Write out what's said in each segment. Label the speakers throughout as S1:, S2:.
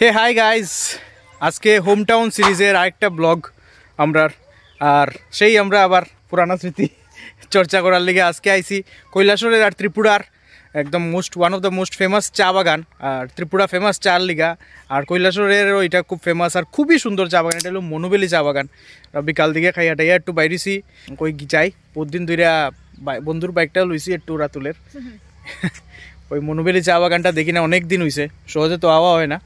S1: হে hi guys, আজকে home town সিরিজের আরেকটা ব্লগ আমরা আর সেই আমরা আবার পুরানা স্মৃতি চর্চা করার লিগে আজকে আইছি কৈলাসরের আর ত্রিপুরার একদম one of the most famous চা বাগান। আর ত্রিপুরা ফেমাস চার লিগা, আর কৈলাসরেরও এটা খুব ফেমাস আর খুবই সুন্দর চা বাগান। এটা হলো মনুবেলি চা বাগান। বিকাল দিকে খাইয়া টাইয়া একটু বাইরেছি, কই যাই বহুদিন ধরে বন্ধুর বাইকটা লইছি একটু রাতুলের। ওই মনুবেলি চা বাগানটা দেখি না অনেক দিন হয়েছে, সহজে তো আওয়া হয় না,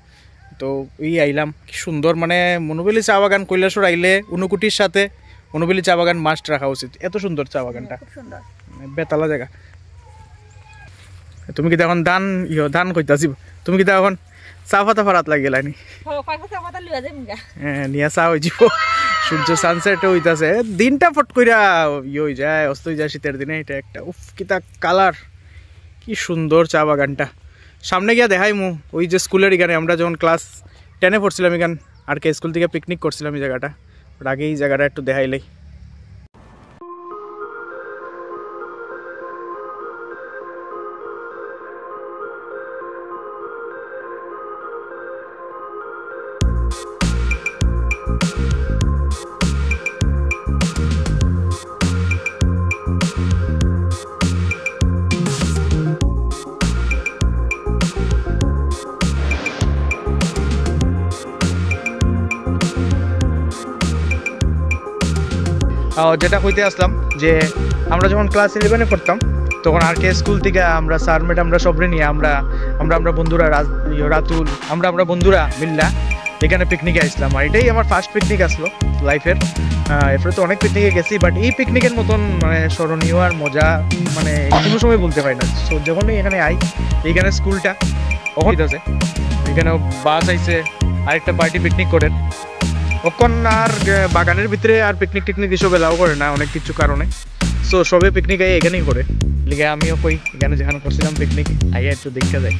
S1: তো এই আইলাম। কি সুন্দর, মানে মনুবেলি চা বাগান কৈলাসর আইলে উনকুটির সাথে মনুবেলি চা বাগান মাস্ট রাখা উচিত। এত সুন্দর চা বাগানটা, বেতালা জায়গা। তুমি কি এখন ধান কইতাছি, তুমি কি এখন চা পাতা ফারাত লাগিলানি? হ্যাঁ, নিয়া চা হয়ে যাব। সূর্য সানসেট হইতাছে, দিনটা ফট কইরা হয়ে যায়, অস্ত হয়ে যায় শীতের দিনে। এটা একটা উফ কিতা কালার, কি সুন্দর চা বাগানটা। সামনে গিয়া দেখাই মু ওই যে স্কুলের এখানে আমরা যখন ক্লাস 10-এ পড়ছিলাম, এখান আর কে স্কুল থেকে পিকনিক করছিলাম এই জায়গাটা। আগে এই জায়গাটা একটু দেখাইলেই। যেটা কইতে আসলাম যে আমরা যখন ক্লাস 11-এ পড়তাম তখন আর কে স্কুল থেকে আমরা স্যার ম্যাডামরা সবরে নিয়ে আমরা বন্ধুরা রাতুল আমরা বন্ধুরা মিল্লা এখানে পিকনিকে আসলাম। আর এটাই আমার ফার্স্ট পিকনিক আসলো লাইফের। এরপরে তো অনেক পিকনিকে গেছি, বাট এই পিকনিকের মতন মানে স্মরণীয় আর মজা মানে কোনো সময় বলতে পারি না। সো যখনই এখানে আই, এইখানে স্কুলটা অবস্থিত আছে, এখানে বাস আইছে, আরেকটা পার্টি পিকনিক করেন ওখন। আর বাগানের ভিতরে আর পিকনিক টিকনিক এসব এলাও করে না অনেক কিছু কারণে। সো সবে পিকনিক আই এখানেই করে লিগে আমিও কই এখানে যেখানে করছিলাম পিকনিক আইয়া একটু দেখা যায়।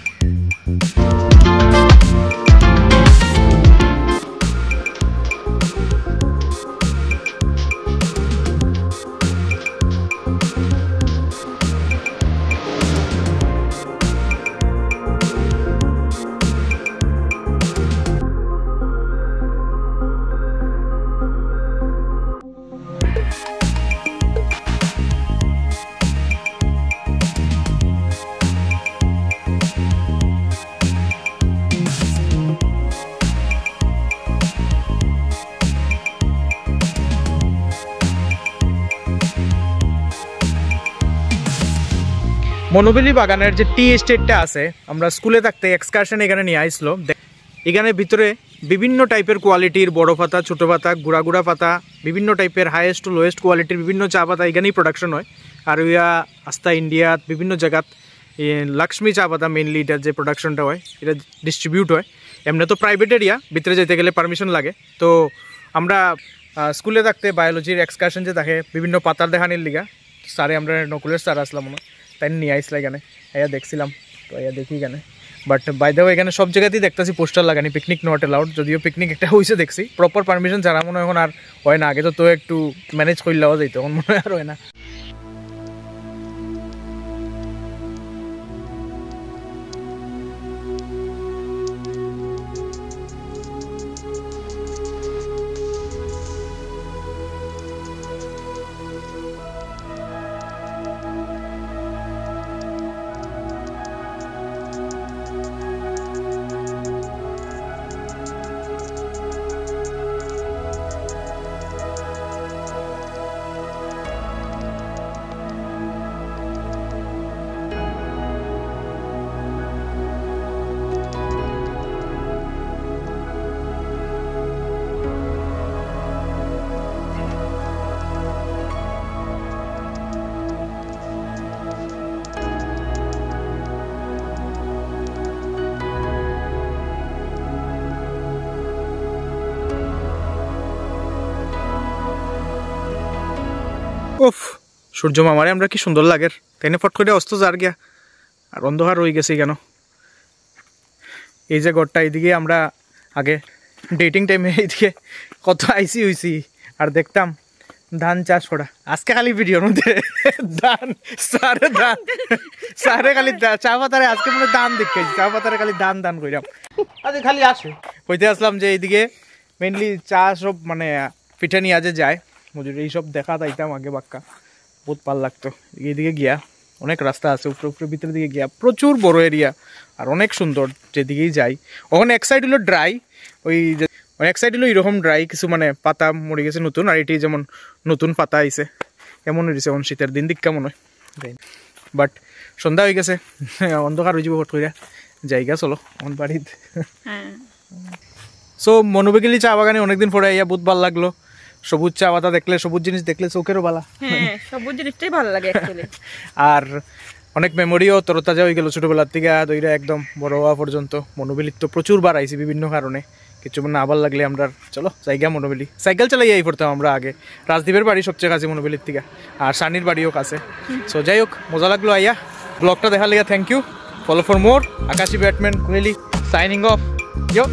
S1: মনুবেলি বাগানের যে টি এস্টেটটা আছে, আমরা স্কুলে থাকতে এক্সকারশন এখানে নিয়ে আসলো। এখানে ভিতরে বিভিন্ন টাইপের কোয়ালিটির বড় পাতা, ছোটো পাতা, গুড়া পাতা, বিভিন্ন টাইপের হাইয়েস্ট টু লোয়েস্ট কোয়ালিটির বিভিন্ন চা পাতা এখানেই প্রোডাকশন হয়। আর ইয়া আস্তা ইন্ডিয়াত বিভিন্ন জায়গাত লক্ষ্মী চা পাতা মেনলি এটার যে প্রোডাকশনটা হয় এটা ডিস্ট্রিবিউট হয়। এমনি তো প্রাইভেট এরিয়া, ভিতরে যেতে গেলে পারমিশন লাগে। তো আমরা স্কুলে থাকতে বায়োলজির এক্সকারশন যে থাকে বিভিন্ন পাতার দেখানির লিগা স্যারে আমরা নকুলের স্যার আসলাম মনে, তাই নিয়ে আসলে এখানে এয়া দেখছিলাম। তো এয়া দেখি এখানে, বাট বাই দ্য ওয়ে এখানে সব জায়গাতেই দেখতেছি পোস্টার লাগানি পিকনিক নট অ্যালাউড। যদিও পিকনিক একটা হয়েছে দেখছি, প্রপার পারমিশন ছাড়া মনে হয় এখন আর হয় না। আগে তো একটু ম্যানেজ করলেও যাইতো, এখন মনে হয় আর হয় না। উফ, সূর্য মামারে আমরা কি সুন্দর লাগে, তাই না? ফট করে অস্ত যার গিয়া আর অন্ধকার রয়ে গেছে কেন। এই যে ঘরটা, এইদিকে আমরা আগে ডেটিং টাইমে এইদিকে কত আইসি হইছি আর দেখতাম ধান চাষ করা। আজকে খালি ভিডিওর মধ্যে ধান সারে খালি চা পাতারে আজকে মনে ধান দেখেছি, চা পাতারে খালি ধান কইরাম। আজকে খালি আসে কইতে আসলাম যে এইদিকে মেনলি চা সব মানে পিঠা নিয়ে আজে যায় মজুরি এইসব দেখা তাইতাম আগে বাক্কা বহুত ভালো লাগতো এইদিকে গিয়া অনেক রাস্তা আছে উপরে উপরে ভিতরের দিকে গিয়া প্রচুর বড় এরিয়া আর অনেক সুন্দর যেদিকেই যাই ওখানে এক সাইড হলো ড্রাই ওই এক সাইড হলো এরকম ড্রাই কিছু মানে পাতা মরে গেছে নতুন আর এটি যেমন নতুন পাতা আইছে কেমন হয়েছে এখন শীতের দিন দিক কেমন হয় বাট সন্ধ্যা হয়ে গেছে অন্ধকার হয়ে যাবো হট করে জায়গা চলো আমার বাড়িতে সো মনোবিকেলি চা বাগানে অনেকদিন পরে আইয়া বহুত ভালো লাগলো সবুজ চা পাতা দেখলে সবুজ জিনিস দেখলে চোখেরও ভালো
S2: সবুজ জিনিসটাই ভালো লাগে
S1: আর অনেক মেমোরিও তরতাজা হয়ে গেল ছোটবেলার থেকে দইরা একদম বড় হওয়া পর্যন্ত মনোবিলির তো প্রচুর বার আইছি বিভিন্ন কারণে কিছু না আবার লাগলে আমরা চলো জায়গা মনোবিলি সাইকেল চালাইয়াই পড়তাম আমরা আগে রাজদীপের বাড়ি সবচেয়ে কাছে মনোবিলির থেকে আর সানির বাড়িও কাছে সো যাই হোক মজা লাগলো আইয়া ব্লগটা দেখার লেগে thank you follow for more Akashi Batman Kohli signing off yo